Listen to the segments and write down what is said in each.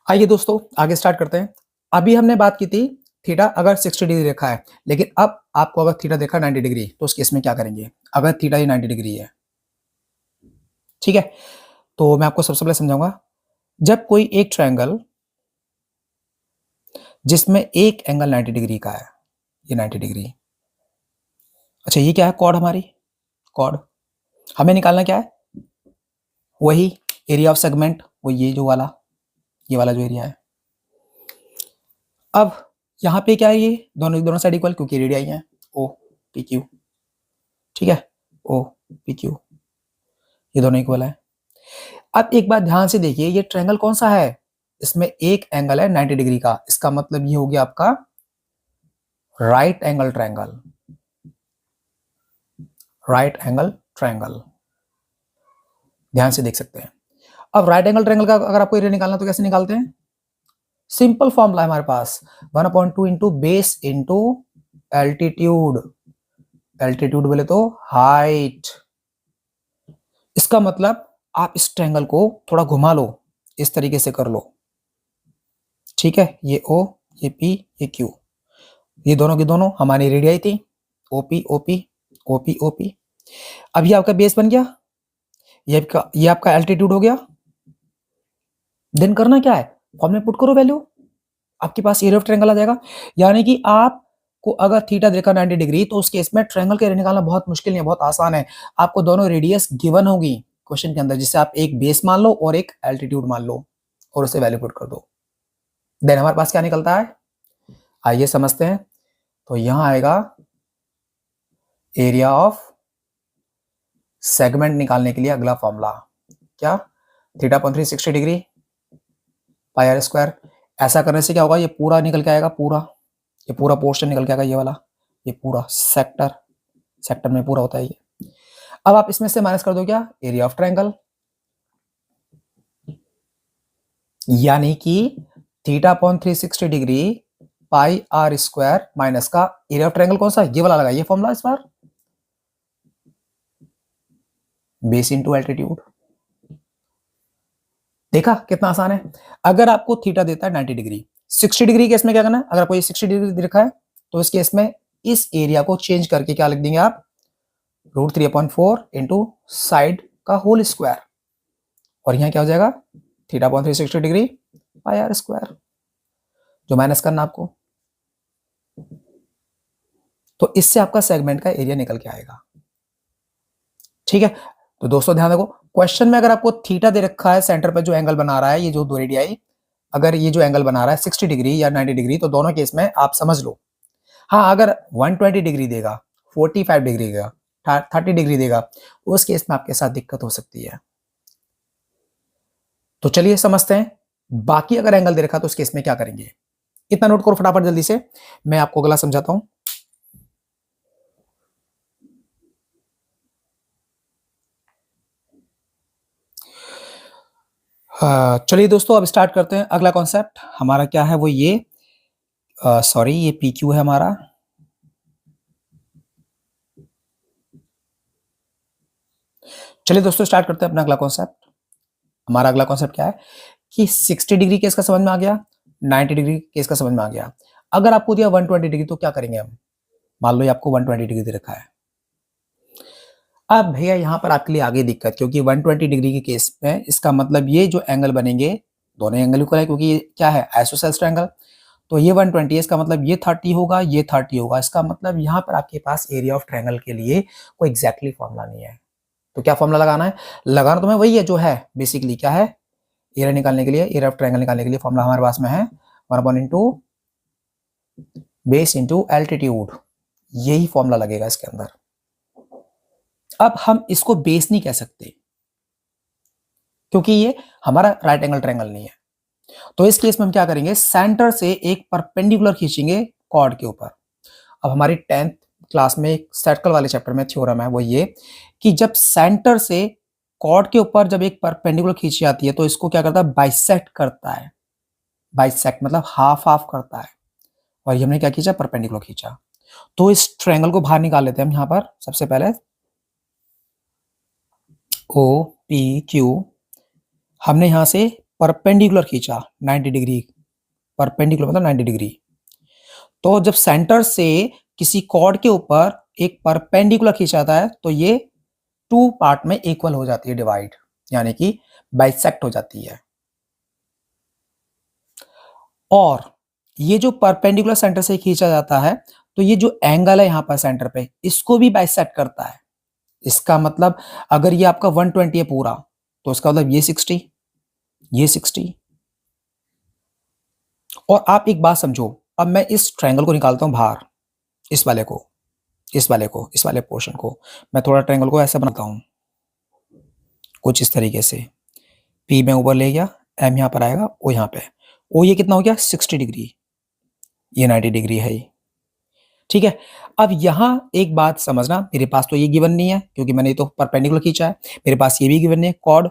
आइए दोस्तों आगे स्टार्ट करते हैं। अभी हमने बात की थी थीटा अगर 60 डिग्री रेखा है, लेकिन अब आपको अगर थीटा देखा 90 डिग्री तो उस केस में क्या करेंगे? अगर थीटा ये 90 डिग्री है, ठीक है? तो मैं आपको सबसे पहले समझाऊंगा। जब कोई एक ट्रायंगल जिसमें एक एंगल 90 डिग्री का है, ये 90 डिग्री, अच्छा ये क्या है? कॉर्ड हमारी कॉर्ड। हमें निकालना क्या है? वही एरिया ऑफ सेगमेंट, वो ये वाला जो एरिया है। अब यहाँ पे क्या है? ये दोनों साइड इक्वल, क्योंकि रेडियाई है ओ पी क्यू, ठीक है? ओ पी क्यू, ये दोनों इक्वल है। अब एक बात ध्यान से देखिए, ये ट्रायंगल कौन सा है? इसमें एक एंगल है 90 डिग्री का, इसका मतलब ये हो गया आपका right angle triangle. Right angle triangle, ध्यान से देख सकते हैं। अब राइट एंगल ट्रायंगल का अगर आपको एरिया निकालना तो कैसे निकालते हैं? सिंपल फॉर्मूला है हमारे पास, 1/2 into base into altitude. Altitude बोले तो हाइट। इसका मतलब आप इस ट्रायंगल को थोड़ा घुमा लो, इस तरीके से कर लो, ठीक है? ये ओ, ये पी, ये क्यू, ये दोनों की दोनों हमारी रेडियाई थी, ओपी ओपी ओपी ओपी। अब ये आपका बेस बन गया, ये आपका एल्टीट्यूड हो गया। देन करना क्या है? फॉर्मूले पुट करो वैल्यू, आपके पास एरिया ऑफ ट्रायंगल आ जाएगा। यानी कि आपको अगर थीटा देखा 90 डिग्री तो उस केस में ट्रायंगल का एरिया निकालना बहुत मुश्किल नहीं है, बहुत आसान है। आपको दोनों रेडियस गिवन होगी क्वेश्चन के अंदर, जिससे आप एक बेस मान लो और एक एल्टीट्यूड मान लो और उसे वैल्यू पुट कर दो। देन हमारे पास क्या निकलता है, आइए समझते हैं। तो यहां आएगा एरिया ऑफ सेगमेंट निकालने के लिए अगला फॉर्मूला क्या? Theta upon 360 degree pi r square. ऐसा करने से क्या होगा? ये पूरा निकल के आएगा, ये पूरा पोर्शन निकल के आएगा, ये वाला, ये पूरा सेक्टर में पूरा होता है ये। अब आप इसमें से माइनस कर दो क्या? Area of triangle. यानी कि theta upon 360 degree pi r square minus का एरिया ऑफ ट्रायंगल कौन सा है? ये वाला लगाइए फॉर्मूला इस बार, बेस इंटू एल्टीट्यूड। देखा कितना आसान है? अगर आपको थीटा देता है 90 डिग्री, 60 डिग्री केस में क्या करना है? अगर आपको ये 60 डिग्री दिखा है तो इस केस में इस एरिया को चेंज करके क्या लिख देंगे आप? √3/4 इंटू साइड का होल स्क्वायर, और यहां क्या हो जाएगा? Theta upon 360 degree pi r square, जो माइनस करना आपको। तो इससे आपका सेगमेंट का एरिया निकल के आएगा, ठीक है? तो दोस्तों ध्यान रखो, क्वेश्चन में अगर आपको थीटा दे रखा है, सेंटर पर जो एंगल बना रहा है, ये जो दो रेडियाई, अगर ये जो एंगल बना रहा है 60 डिग्री या 90 डिग्री, तो दोनों केस में आप समझ लो। हाँ, अगर 120 डिग्री देगा, 45 डिग्री देगा, 30 डिग्री देगा, उस केस में आपके साथ दिक्कत हो सकती है। तो चलिए समझते हैं, बाकी अगर एंगल दे रखा तो उस केस में क्या करेंगे? इतना नोट करो फटाफट जल्दी से, मैं आपको अगला समझाता हूं। चलिए दोस्तों अब स्टार्ट करते हैं। अगला कॉन्सेप्ट हमारा क्या है? वो ये सॉरी, ये पी क्यू है हमारा। चलिए दोस्तों स्टार्ट करते हैं अपना अगला कॉन्सेप्ट। हमारा अगला कॉन्सेप्ट क्या है कि 60 डिग्री केस का समझ में आ गया, 90 डिग्री केस का समझ में आ गया। अगर आपको दिया 120 डिग्री तो क्या करेंगे हम? मान लो ये आपको 120 डिग्री दे रखा है। अब भैया यहाँ पर आपके लिए आगे दिक्कत, क्योंकि 120 डिग्री के केस में इसका मतलब ये जो एंगल बनेंगे, दोनों एंगल इक्वल है, क्योंकि ये क्या है? Isosceles triangle. तो ये 120 है, इसका मतलब ये 30 होगा, ये 30 होगा। इसका मतलब यहाँ पर आपके पास एरिया ऑफ ट्रायंगल के लिए कोई एग्जैक्टली फॉर्मूला नहीं है। तो क्या फॉर्मूला लगाना है? लगाना तो मैं वही है जो है बेसिकली, क्या है? एरिया निकालने के लिए, एरिया ऑफ ट्रायंगल निकालने के लिए फॉर्मूला हमारे पास में है 1 इंटू बेस इंटू एल्टीट्यूड। यही फॉर्मूला लगेगा इसके अंदर। अब हम इसको बेस नहीं कह सकते, क्योंकि ये हमारा राइट एंगल ट्रायंगल नहीं है। तो इस केस में हम क्या करेंगे? सेंटर से एक परपेंडिकुलर खींचेंगे कॉर्ड के ऊपर। अब हमारी 10th क्लास में एक सर्कल वाले चैप्टर में थ्योरम है, वो ये कि जब सेंटर से कॉर्ड के ऊपर जब एक परपेंडिकुलर खींची जाती है तो इसको क्या करता है? बाइसेक्ट करता है। बाइसेक्ट मतलब हाफ हाफ करता है, और ये हमने क्या खींचा? परपेंडिकुलर खींचा। तो इस ट्रायंगल को बाहर निकाल लेते हैं हम। यहां पर सबसे पहले ओ पी क्यू, हमने यहां से परपेंडिकुलर खींचा 90 डिग्री, परपेंडिकुलर मतलब 90 डिग्री, तो जब सेंटर से किसी कॉर्ड के ऊपर एक परपेंडिकुलर खींचाता है तो ये 2 पार्ट में इक्वल हो जाती है, डिवाइड, यानी कि बाइसेक्ट हो जाती है। और ये जो परपेंडिकुलर सेंटर से खींचा जाता है तो ये जो एंगल है यहां पर सेंटर पे, इसको भी बाइसेक्ट करता है। इसका मतलब अगर ये आपका 120 है पूरा, तो इसका मतलब ये 60, ये 60। और आप एक बात समझो, अब मैं इस ट्रायंगल को निकालता हूं बाहर, इस वाले को, इस वाले को, इस वाले पोर्शन को मैं थोड़ा ट्रायंगल को ऐसे बनाता हूं, कुछ इस तरीके से। पी में ऊपर ले गया, एम यहां पर आएगा, ओ यहां पे, ओ ये कितना हो गया 60 डिग्री, ये 90 डिग्री है ये, ठीक है। अब यहां एक बात समझना, मेरे पास तो ये गिवन नहीं है क्योंकि मैंने तो परपेंडिकुलर खींचा है, मेरे पास ये भी गिवन नहीं है कॉर्ड,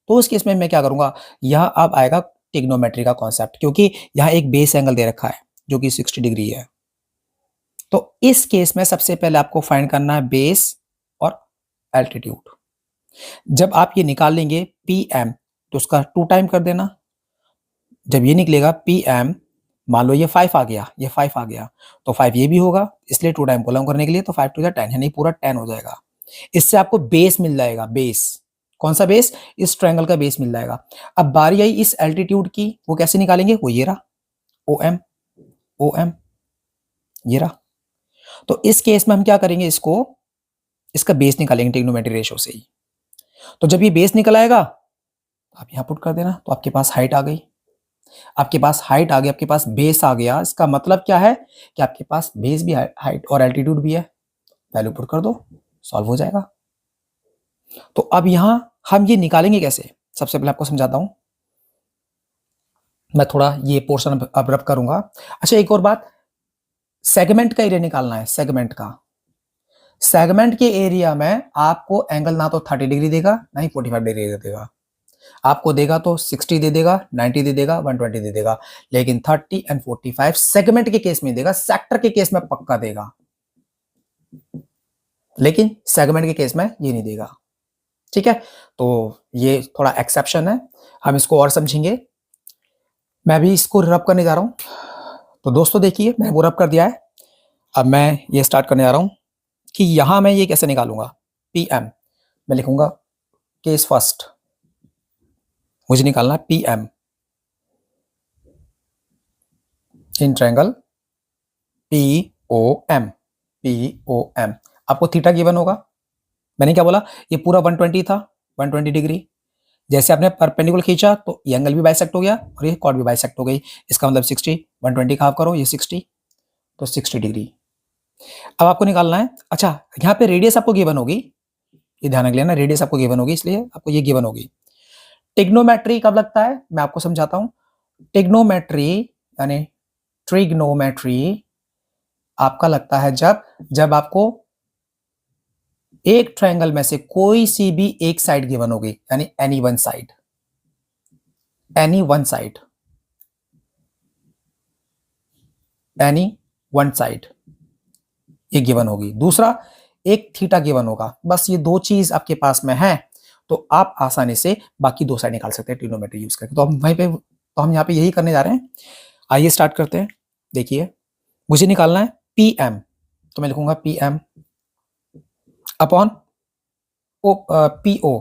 तो उस केस में मैं क्या करूंगा, यहां अब आएगा ट्रिग्नोमेट्री का कॉन्सेप्ट, क्योंकि यहां एक बेस एंगल दे रखा है जो कि 60 डिग्री है। तो इस केस में सबसे पहले आपको फाइंड करना है बेस और एल्टीट्यूड। जब आप ये निकाल लेंगे पी एम, तो उसका 2 टाइम कर देना, जब ये निकलेगा पी एम, मान लो ये 5 आ गया, ये 5 आ गया, तो 5 ये भी होगा, इसलिए 2 टाइम कोलम करने के लिए तो 5 टू 10, यानी पूरा 10 हो जाएगा। इससे आपको बेस मिल जाएगा, बेस, कौन सा बेस, इस ट्रायंगल का बेस मिल जाएगा। अब बारी आई इस एल्टीट्यूड की, वो कैसे निकालेंगे, वो ये रहा, ओ एम, ओ एम, ये रहा। तो इस केस में हम क्या करेंगे, इसको, इसका बेस निकालेंगे ट्रिग्नोमेट्री रेशियो से ही। तो जब ये बेस निकल आएगा, आप यहां पुट कर देना, तो आपके पास हाइट आ गई, आपके पास हाइट आ गई, आपके पास बेस आ गया। इसका मतलब क्या है कि आपके पास बेस भी, हाइट और एल्टीट्यूड भी है, वैल्यू पुट कर दो, सॉल्व हो जाएगा। तो अब यहां हम ये निकालेंगे कैसे, सबसे पहले आपको समझाता हूं, मैं थोड़ा ये पोर्शन अब रब करूंगा। अच्छा एक और बात, सेगमेंट का एरिया निकालना है, सेगमेंट का, सेगमेंट के एरिया में आपको एंगल ना तो 30 डिग्री देगा ना ही 45 डिग्री देगा, आपको देगा तो 60 दे देगा, 90 दे देगा, 120 दे देगा, लेकिन 30 एंड 45 सेगमेंट के केस में देगा, सेक्टर के केस में पक्का देगा, लेकिन सेगमेंट के केस में ये नहीं देगा, ठीक है। तो ये थोड़ा एक्सेप्शन है, हम इसको और समझेंगे। मैं भी इसको रब करने जा रहा हूं, तो दोस्तों देखिए मैंने वो रब कर दिया है। अब मैं ये स्टार्ट करने जा रहा हूं कि यहां मैं ये कैसे निकालूंगा, पी एम, मैं लिखूंगा केस फर्स्ट, मुझे निकालना है P M in triangle P O M, P O M. आपको थीटा गिवन होगा, मैंने क्या बोला, ये पूरा 120 था, 120 डिग्री, जैसे आपने परपेंडिकुलर खींचा तो ये एंगल भी बाइसेक्ट हो गया और ये कॉर्ड भी बाइसेक्ट हो गई, इसका मतलब 60, 120 का हाफ करो, ये 60, तो 60 डिग्री। अब आपको निकालना है, अच्छा यहाँ पे रेडियस आपको गिवन होगी, ये ध्यान रख लेना, रेडियस आपको गिवन होगी, इसलिए आपको ये गिवन होगी। ट्रिग्नोमेट्री कब लगता है, मैं आपको समझाता हूं। ट्रिग्नोमेट्री यानी ट्रिग्नोमेट्री आपका लगता है जब आपको एक ट्रायंगल में से कोई सी भी एक साइड गिवन होगी, यानी any one side, any one side, any one side ये गिवन होगी। दूसरा एक थीटा गिवन होगा, बस ये दो चीज आपके पास में है, तो आप आसानी से बाकी दो साइड निकाल सकते हैं ट्रिग्नोमेट्री यूज करके। तो हम वहीं पे, तो हम यहाँ पे यही करने जा रहे हैं। आइए स्टार्ट करते हैं। देखिए मुझे निकालना है पी एम, तो मैं लिखूंगा P M upon O, P O.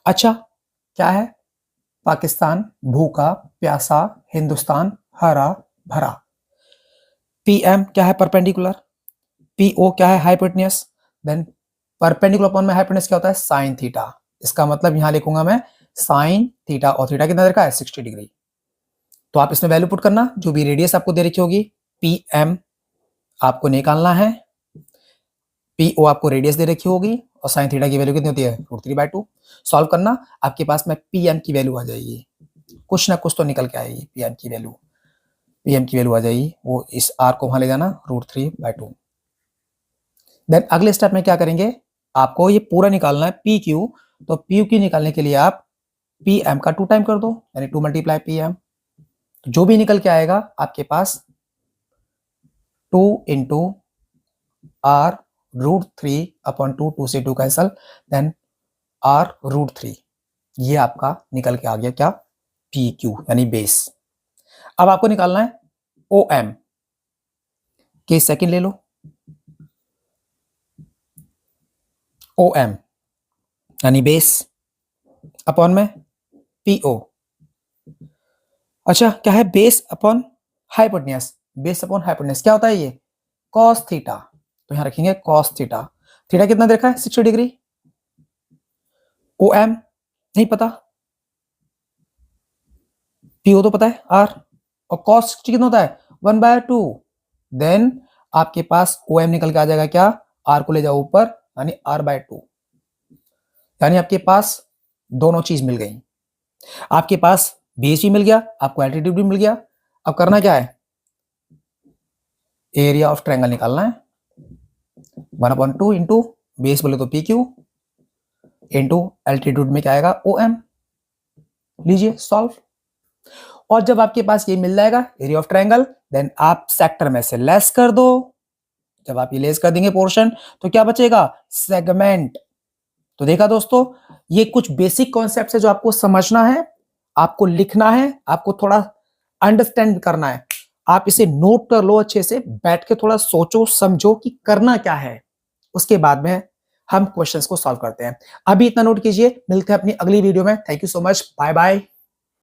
अच्छा क्या है, पाकिस्तान भूखा प्यासा, हिंदुस्तान हरा भरा। पी एम क्या है, परपेंडिकुलर, पी ओ क्या है, हाइपोटेन्यूस, देन परपेंडिकुलर अपॉन में हाइपोटेन्यूस क्या होता है, साइन थीटा। इसका मतलब यहां लिखूंगा मैं साइन थीटा, और थीटा कितना रखा है 60 डिग्री। तो आप इसमें वैल्यू पुट करना, जो भी रेडियस आपको दे रखी होगी, पी एम आपको निकालना है, पी ओ आपको रेडियस दे रखी होगी, और साइन थीटा की वैल्यू कितनी होती है, √3/2। सॉल्व करना, आपके पास में पी एम की वैल्यू आ जाएगी, कुछ ना कुछ तो निकल के आएगी, पी एम की वैल्यू, पी एम की वैल्यू आ जाएगी, वो इस आर को वहां ले जाना √3/2। देन अगले स्टेप में क्या करेंगे, आपको ये पूरा निकालना है पी क्यू, तो पी क्यू निकालने के लिए आप पी एम का 2 टाइम कर दो, यानी 2 मल्टीप्लाई पी एम, तो जो भी निकल के आएगा आपके पास 2 इंटू आर √3/2, 2 से 2 कैंसल, देन आर √3, ये आपका निकल के आ गया क्या, पी क्यू यानी बेस। अब आपको निकालना है ओ एम। केस सेकंड ले लो, ओ एम यानी बेस अपॉन में पीओ। अच्छा, क्या है? Base upon hypotenuse. Base upon hypotenuse क्या होता है? ये कॉस थीटा। तो यहां रखेंगे कॉस थीटा। थीटा कितना देखा है? 60 डिग्री। ओ एम नहीं पता, पीओ तो पता है आर, और कॉस कितना होता है? 1/2। देन आपके पास ओ एम निकल के आ जाएगा क्या? आर को ले जाओ ऊपर, यानी r/2। यानी आपके पास दोनों चीज मिल गई। आपके पास बेस भी मिल गया, आपको एल्टीट्यूड भी मिल गया। अब करना क्या है? एरिया ऑफ ट्रायंगल निकालना है। 1/2 इंटू बेस बोले तो पी क्यू इंटू एल्टीट्यूड में क्या आएगा? O M. लीजिए सॉल्व। और जब आपके पास ये मिल जाएगा एरिया ऑफ ट्रायंगल, देन आप सेक्टर में से लेस कर दो। जब आप ये लेस कर देंगे पोर्शन, तो क्या बचेगा? सेगमेंट। तो देखा दोस्तों, ये कुछ बेसिक कॉन्सेप्ट है जो आपको समझना है, आपको लिखना है, आपको थोड़ा अंडरस्टैंड करना है। आप इसे नोट कर लो अच्छे से, बैठ के थोड़ा सोचो समझो कि करना क्या है। उसके बाद में हम क्वेश्चंस को सॉल्व करते हैं। अभी इतना नोट कीजिए, मिलते हैं अपनी अगली वीडियो में। Thank you so much, bye bye.